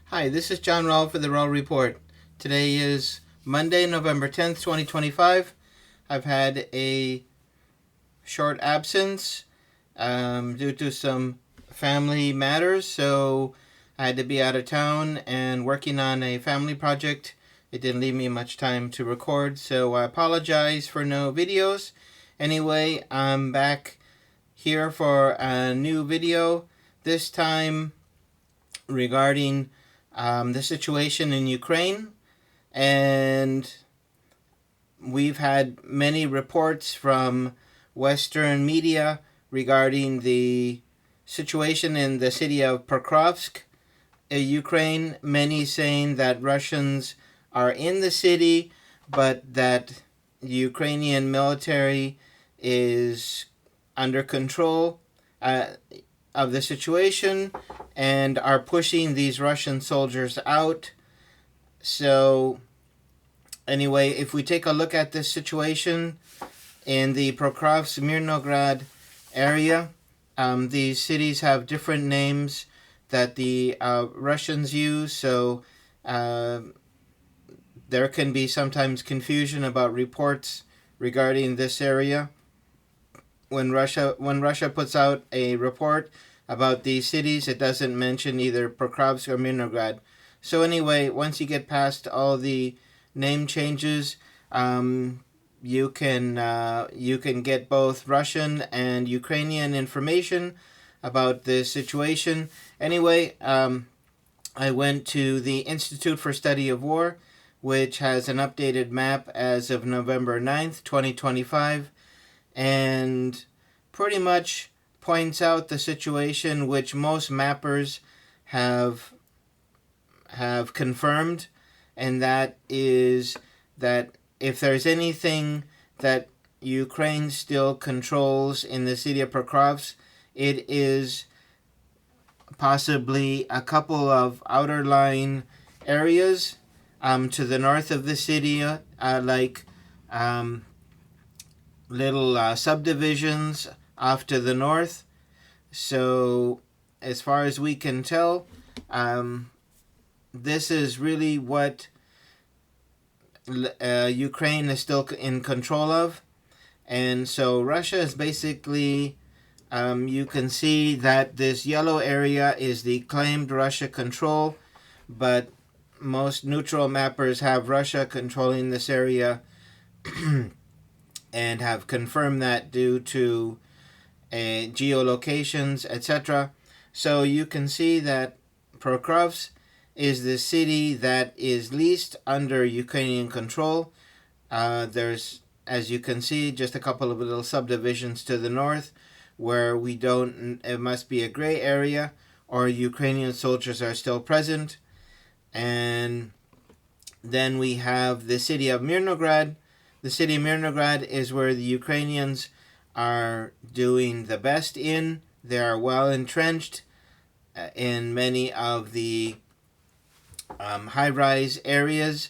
Hi, this is John Rowell for the Rowell Report. Today is Monday, November 10th, 2025. I've had a short absence due to some family matters, so I had to be out of town and working on a family project. It didn't leave me much time to record, so I apologize for no videos. Anyway, I'm back here for a new video, this time regarding the situation in Ukraine. And we've had many reports from Western media regarding the situation in the city of Pokrovsk, Ukraine. Many saying that Russians are in the city, but that the Ukrainian military is under control of the situation and are pushing these Russian soldiers out. So anyway, if we take a look at this situation in the Pokrovsk, Mirnograd area, these cities have different names that the Russians use, so there can be sometimes confusion about reports regarding this area. When Russia puts out a report about these cities, it doesn't mention either Pokrovsk or Mirnograd. So anyway, once you get past all the name changes, you can get both Russian and Ukrainian information about the situation. Anyway, I went to the Institute for Study of War, which has an updated map as of November 9th, 2025, and pretty much points out the situation which most mappers have confirmed, and that is that if there's anything that Ukraine still controls in the city of Pokrovsk, it is possibly a couple of outer line areas to the north of the city, like little subdivisions off to the north. So as far as we can tell, this is really what Ukraine is still in control of. And so Russia is basically, you can see that this yellow area is the claimed Russia control, but most neutral mappers have Russia controlling this area and have confirmed that due to geolocations, etc. So you can see that Pokrovsk is the city that is least under Ukrainian control. There's, as you can see, just a couple of little subdivisions to the north where we don't, it must be a gray area, or Ukrainian soldiers are still present. And then we have the city of Mirnograd. The city of Mirnograd is where the Ukrainians are doing the best in. They are well entrenched in many of the high-rise areas,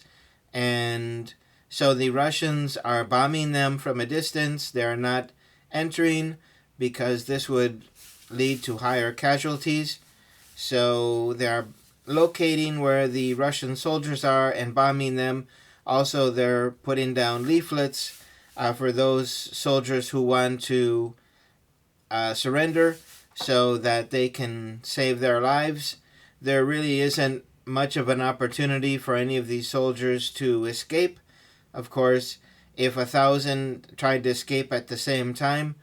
and so the Russians are bombing them from a distance. They are not entering because this would lead to higher casualties. So they are locating where the Russian soldiers are and bombing them. Also, they're putting down leaflets for those soldiers who want to surrender so that they can save their lives. There really isn't much of an opportunity for any of these soldiers to escape. Of course, if 1,000 tried to escape at the same time,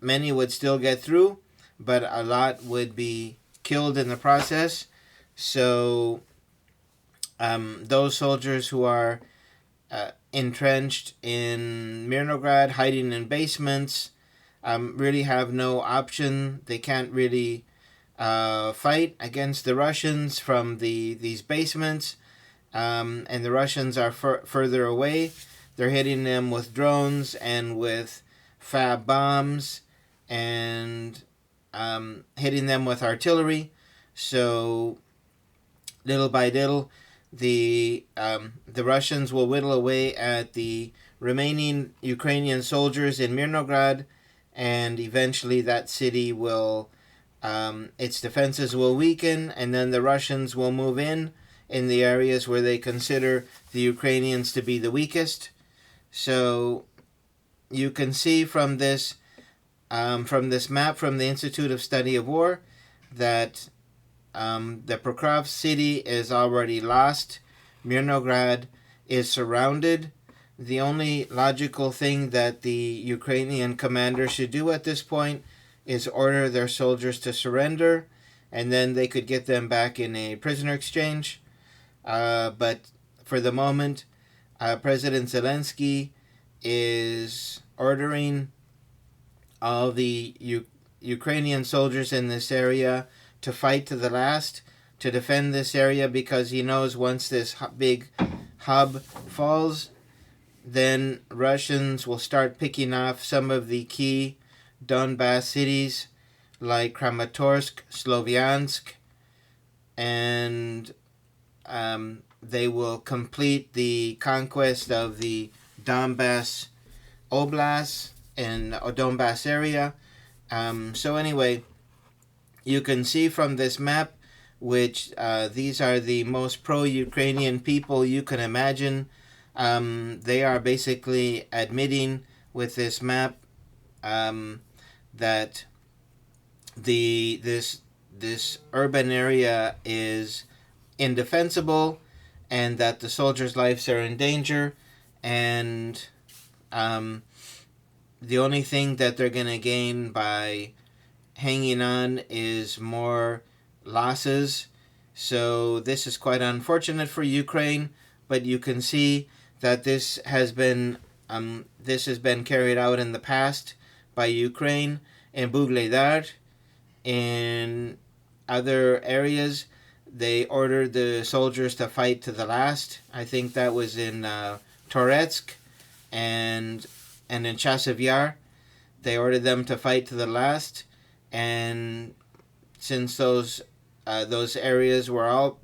many would still get through, but a lot would be killed in the process. So those soldiers who are entrenched in Mirnograd, hiding in basements, really have no option. They can't really fight against the Russians from these basements, and the Russians are further away. They're hitting them with drones and with fab bombs and hitting them with artillery. So little by little, the Russians will whittle away at the remaining Ukrainian soldiers in Mirnograd, and eventually that city will its defenses will weaken, and then the Russians will move in the areas where they consider the Ukrainians to be the weakest. So you can see from this map from the Institute of Study of War that the Pokrovsk city is already lost. Mirnograd is surrounded. The only logical thing that the Ukrainian commander should do at this point is order their soldiers to surrender, and then they could get them back in a prisoner exchange. But for the moment, President Zelensky is ordering all the Ukrainian soldiers in this area to fight to the last, to defend this area, because he knows once this big hub falls, then Russians will start picking off some of the key Donbass cities like Kramatorsk, Sloviansk, and they will complete the conquest of the Donbass Oblast and Donbass area. So anyway, you can see from this map, which these are the most pro-Ukrainian people you can imagine. They are basically admitting with this map that this urban area is indefensible, and that the soldiers' lives are in danger, and the only thing that they're going to gain by hanging on is more losses. So this is quite unfortunate for Ukraine, but you can see that this has been carried out in the past by Ukraine in Bugledar. In other areas, they ordered the soldiers to fight to the last. I think that was in Toretsk and in Chasiv Yar. They ordered them to fight to the last, and since those areas were all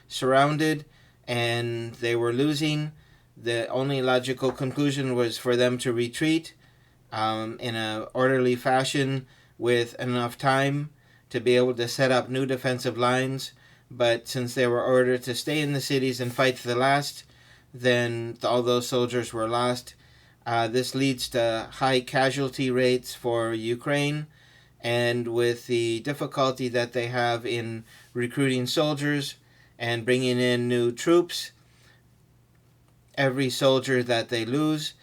surrounded and they were losing, the only logical conclusion was for them to retreat in an orderly fashion with enough time to be able to set up new defensive lines. But since they were ordered to stay in the cities and fight to the last, then all those soldiers were lost. This leads to high casualty rates for Ukraine, and with the difficulty that they have in recruiting soldiers and bringing in new troops, every soldier that they lose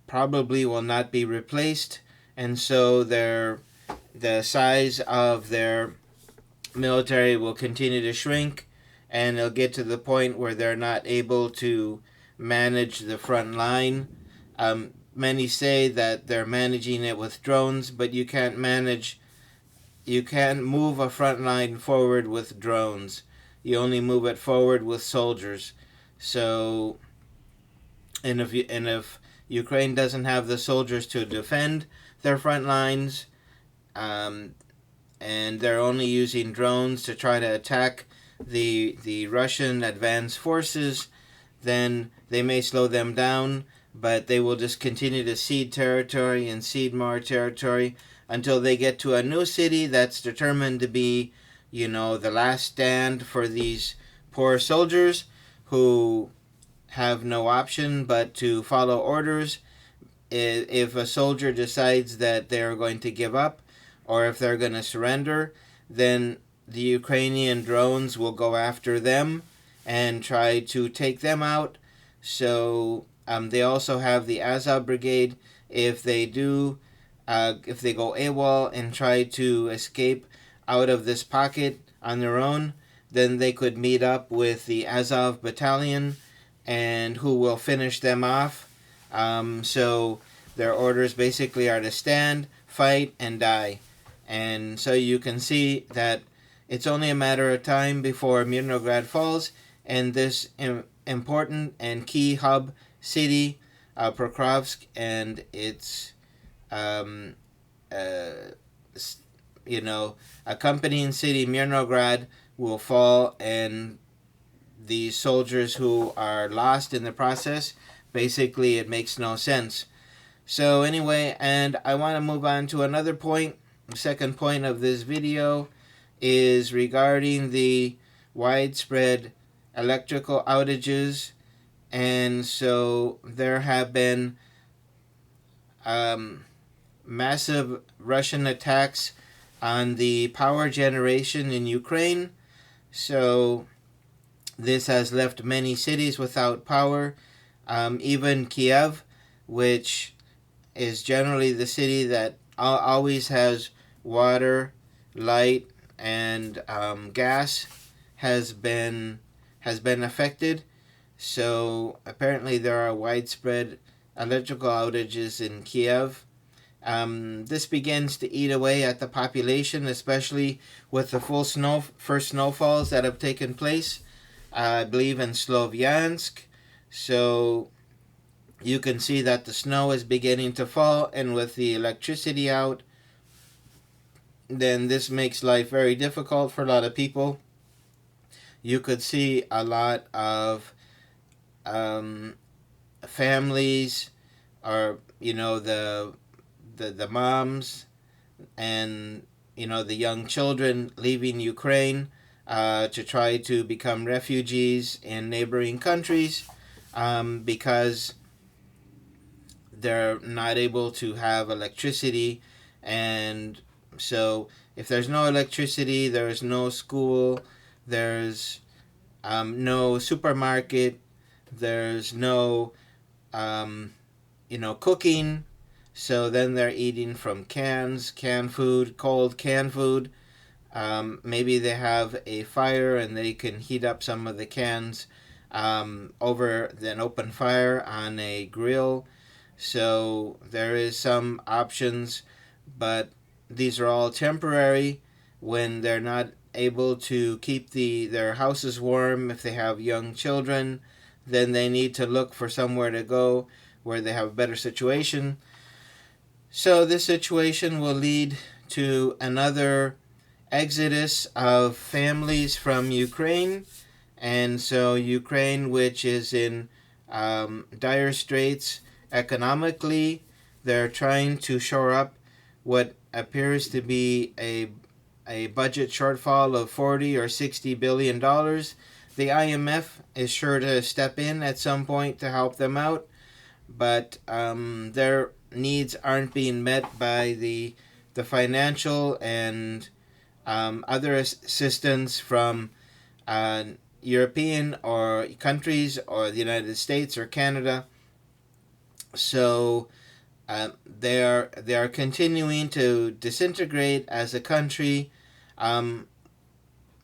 probably will not be replaced, and so the size of their military will continue to shrink, and they'll get to the point where they're not able to manage the front line. Many say that they're managing it with drones, but you can't move a front line forward with drones. You only move it forward with soldiers. So, and if Ukraine doesn't have the soldiers to defend their front lines, and they're only using drones to try to attack the Russian advanced forces, then they may slow them down, but they will just continue to cede territory and cede more territory until they get to a new city that's determined to be, the last stand for these poor soldiers who have no option but to follow orders. If a soldier decides that they're going to give up, or if they're going to surrender, then the Ukrainian drones will go after them and try to take them out. So they also have the Azov Brigade. If they go AWOL and try to escape out of this pocket on their own, then they could meet up with the Azov Battalion, and who will finish them off. So their orders basically are to stand, fight, and die. And so you can see that it's only a matter of time before Mirnograd falls, and this important and key hub city, Pokrovsk, and its accompanying city Mirnograd will fall, and the soldiers who are lost in the process, basically it makes no sense. So anyway, and I want to move on to another point. second point of this video is regarding the widespread electrical outages. And so there have been massive Russian attacks on the power generation in Ukraine. So this has left many cities without power. Even Kiev, which is generally the city that always has water, light, and gas, has been affected. So apparently there are widespread electrical outages in Kiev. This begins to eat away at the population, especially with the first snowfalls that have taken place, I believe in Slovyansk. So you can see that the snow is beginning to fall, and with the electricity out, then this makes life very difficult for a lot of people. You could see a lot of families, or the moms and the young children leaving Ukraine to try to become refugees in neighboring countries because they're not able to have electricity. And so if there's no electricity, there's no school, there's no supermarket, there's no cooking. So then they're eating from canned food, cold canned food. Maybe they have a fire and they can heat up some of the cans over an open fire on a grill. So there is some options, but these are all temporary when they're not able to keep their houses warm. If they have young children, then they need to look for somewhere to go where they have a better situation. So this situation will lead to another exodus of families from Ukraine. And so Ukraine, which is in dire straits economically, they're trying to shore up what appears to be a budget shortfall of 40 or 60 billion dollars. The IMF is sure to step in at some point to help them out, but their needs aren't being met by the financial and other assistance from European or countries or the United States or Canada. So they are continuing to disintegrate as a country.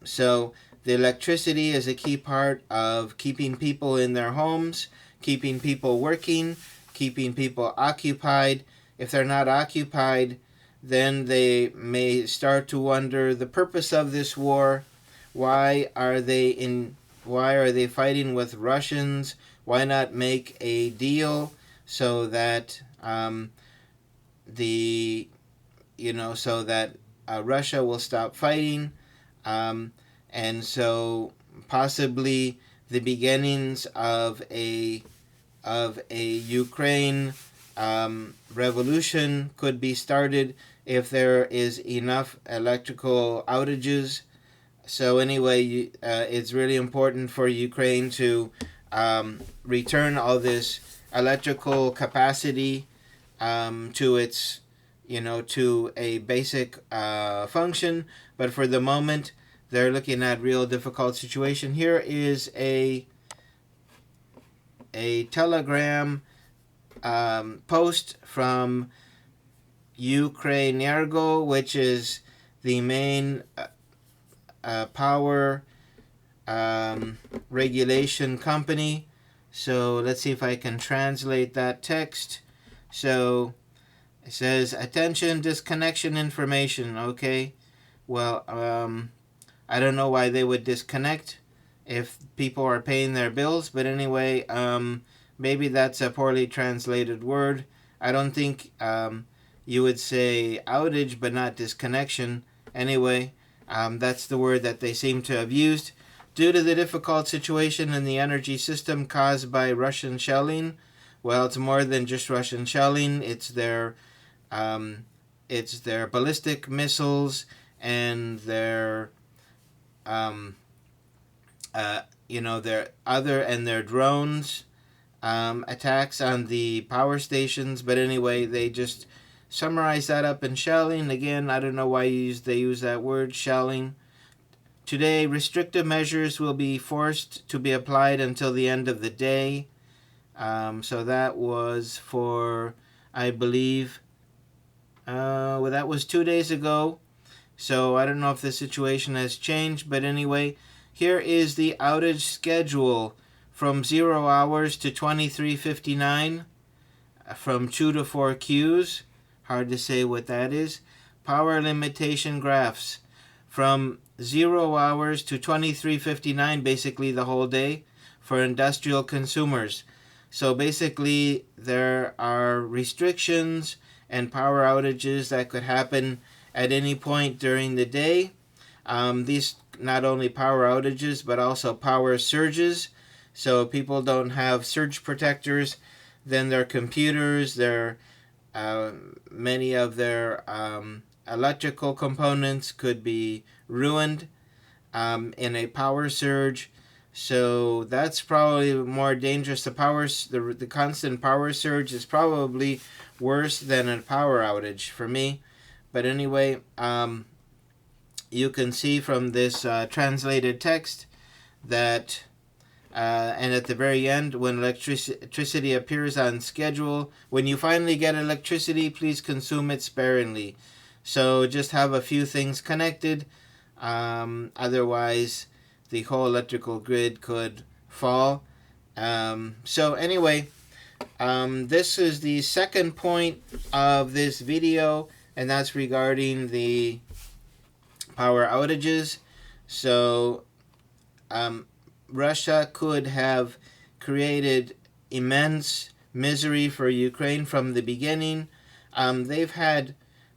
So the electricity is a key part of keeping people in their homes, keeping people working, keeping people occupied. If they're not occupied, then they may start to wonder the purpose of this war. Why are they fighting with Russians? Why not make a deal so that Russia will stop fighting, and so possibly the beginnings of a Ukraine revolution could be started if there is enough electrical outages. So anyway, it's really important for Ukraine to return all this electrical capacity to its, to a basic function. But for the moment, they're looking at real difficult situation. Here is a Telegram post from Ukrainergo, which is the main power regulation company. So let's see if I can translate that text. So it says, attention, disconnection information. Okay, well, I don't know why they would disconnect if people are paying their bills, but anyway, maybe that's a poorly translated word. I don't think you would say outage but not disconnection. Anyway, that's the word that they seem to have used. Due to the difficult situation in the energy system caused by Russian shelling, well, it's more than just Russian shelling. It's their it's their ballistic missiles and their their drones attacks on the power stations. But anyway, they just summarize that up in shelling. Again, I don't know why they use that word, shelling. Today, restrictive measures will be forced to be applied until the end of the day. So that was for, I believe, that was 2 days ago. So I don't know if the situation has changed, but anyway, here is the outage schedule from 0 hours to 23:59 from 2 to 4 Qs. Hard to say what that is. Power limitation graphs from 0 hours to 23:59, basically the whole day, for industrial consumers. So basically, there are restrictions and power outages that could happen at any point during the day. These not only power outages, but also power surges. So people don't have surge protectors, then their computers, many of their electrical components could be ruined in a power surge. So that's probably more dangerous. The constant power surge is probably worse than a power outage for me. But anyway, you can see from this translated text that, and at the very end, when electricity appears on schedule, when you finally get electricity, please consume it sparingly. So just have a few things connected. Otherwise, the whole electrical grid could fall. So anyway, this is the second point of this video, and that's regarding the power outages. So Russia could have created immense misery for Ukraine from the beginning.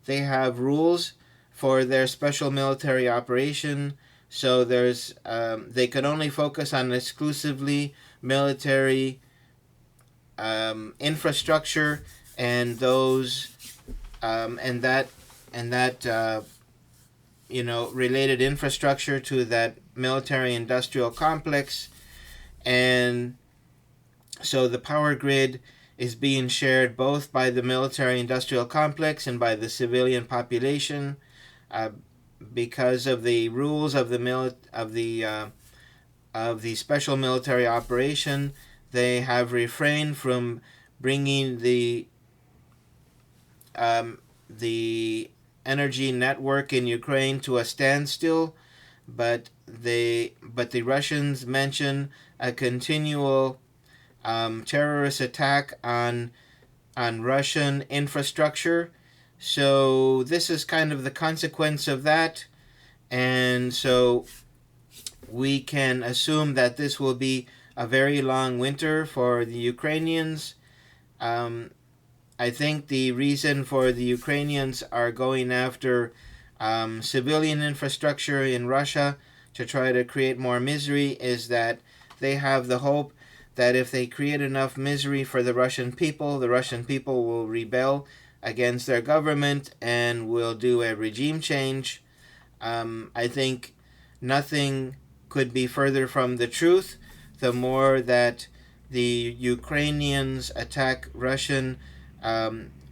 They have rules for their special military operation. So they could only focus on exclusively military infrastructure and related infrastructure to that military industrial complex. And so the power grid is being shared both by the military industrial complex and by the civilian population. Because of the rules of the special military operation, they have refrained from bringing the energy network in Ukraine to a standstill, but the Russians mention a continual terrorist attack on Russian infrastructure. So this is kind of the consequence of that, and so we can assume that this will be a very long winter for the Ukrainians. I think the reason for the Ukrainians are going after civilian infrastructure in Russia to try to create more misery is that they have the hope that if they create enough misery for the Russian people will rebel against their government and will do a regime change. I think nothing could be further from the truth. The more that the Ukrainians attack Russian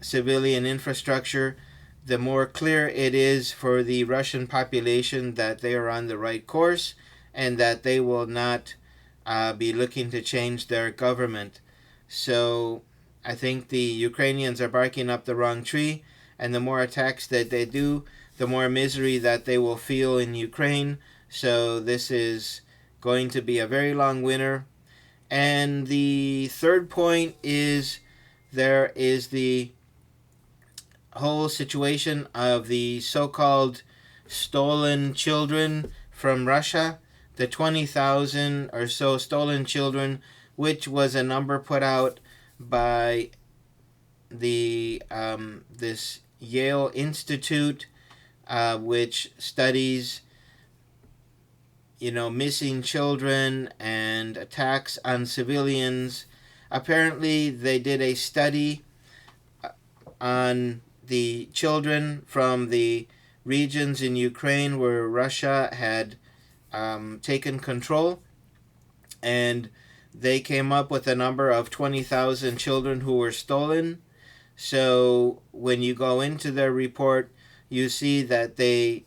civilian infrastructure, the more clear it is for the Russian population that they are on the right course and that they will not be looking to change their government. So I think the Ukrainians are barking up the wrong tree, and the more attacks that they do, the more misery that they will feel in Ukraine. So this is going to be a very long winter. And the third point is there is the whole situation of the so-called stolen children from Russia, the 20,000 or so stolen children, which was a number put out by the this Yale Institute, which studies missing children and attacks on civilians. Apparently, they did a study on the children from the regions in Ukraine where Russia had taken control, and they came up with a number of 20,000 children who were stolen. So when you go into their report, you see that they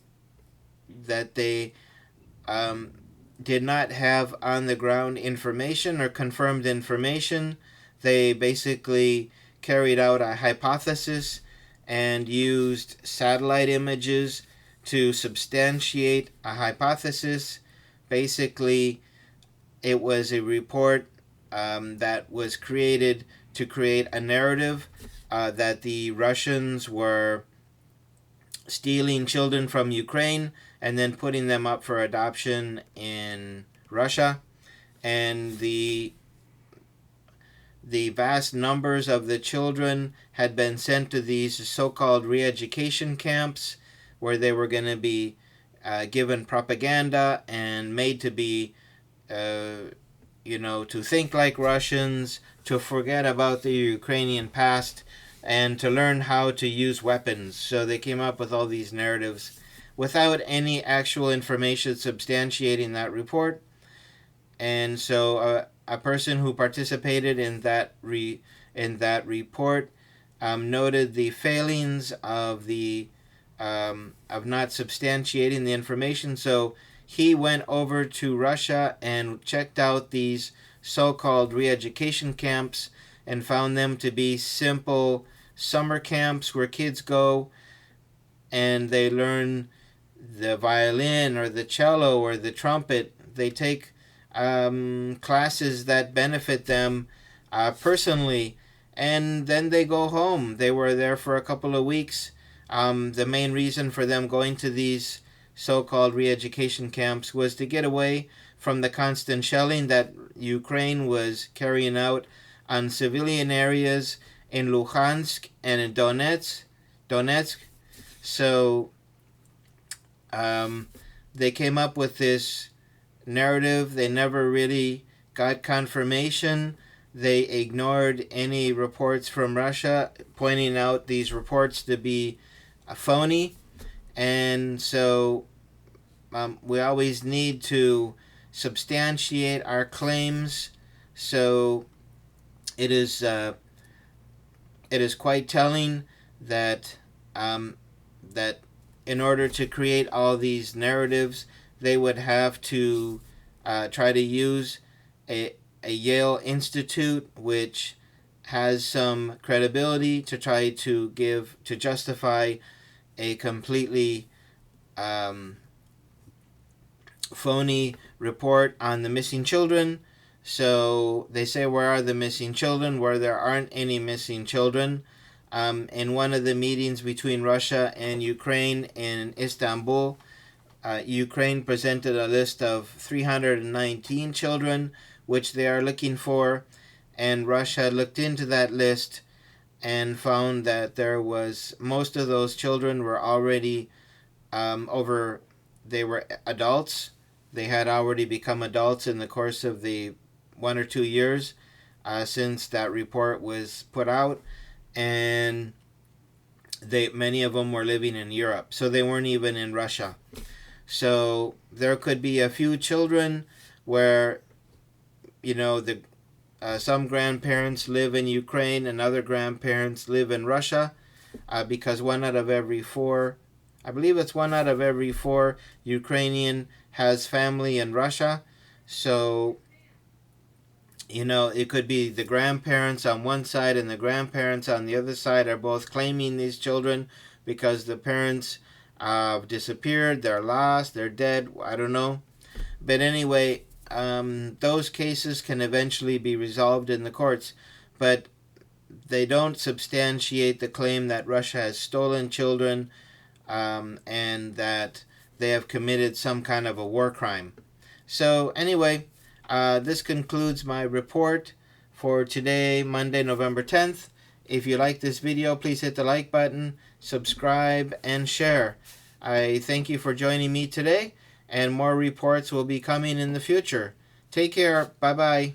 did not have on the ground information or confirmed information. They basically carried out a hypothesis and used satellite images to substantiate a hypothesis. Basically, it was a report that was created to create a narrative that the Russians were stealing children from Ukraine and then putting them up for adoption in Russia. And the vast numbers of the children had been sent to these so-called re-education camps where they were going to be given propaganda and made to be, to think like Russians, to forget about the Ukrainian past, and to learn how to use weapons. So they came up with all these narratives without any actual information substantiating that report. And so a person who participated in that report noted the failings of not substantiating the information. So he went over to Russia and checked out these so-called re-education camps and found them to be simple summer camps where kids go and they learn the violin or the cello or the trumpet. They take classes that benefit them personally, and then they go home. They were there for a couple of weeks. The main reason for them going to these so-called re-education camps was to get away from the constant shelling that Ukraine was carrying out on civilian areas in Luhansk and in Donetsk. So they came up with this narrative. They never really got confirmation. They ignored any reports from Russia pointing out these reports to be phony. And so we always need to substantiate our claims. So it is quite telling that that in order to create all these narratives, they would have to try to use a Yale Institute, which has some credibility, to try to justify a completely phony report on the missing children. So they say, where are the missing children? Where there aren't any missing children. In one of the meetings between Russia and Ukraine in Istanbul, Ukraine presented a list of 319 children which they are looking for, and Russia looked into that list and found that there was most of those children were already they were adults. They had already become adults in the course of the 1 or 2 years since that report was put out, and many of them were living in Europe, so they weren't even in Russia. So there could be a few children where, some grandparents live in Ukraine and other grandparents live in Russia, because 1 out of every 4, I believe it's 1 out of every 4 Ukrainian has family in Russia. So, it could be the grandparents on one side and the grandparents on the other side are both claiming these children because the parents disappeared, they're lost, they're dead, I don't know. But anyway, those cases can eventually be resolved in the courts, but they don't substantiate the claim that Russia has stolen children and that they have committed some kind of a war crime. So anyway, this concludes my report for today, Monday, November 10th. If you like this video, please hit the like button, subscribe, and share. I thank you for joining me today, and more reports will be coming in the future. Take care. Bye-bye.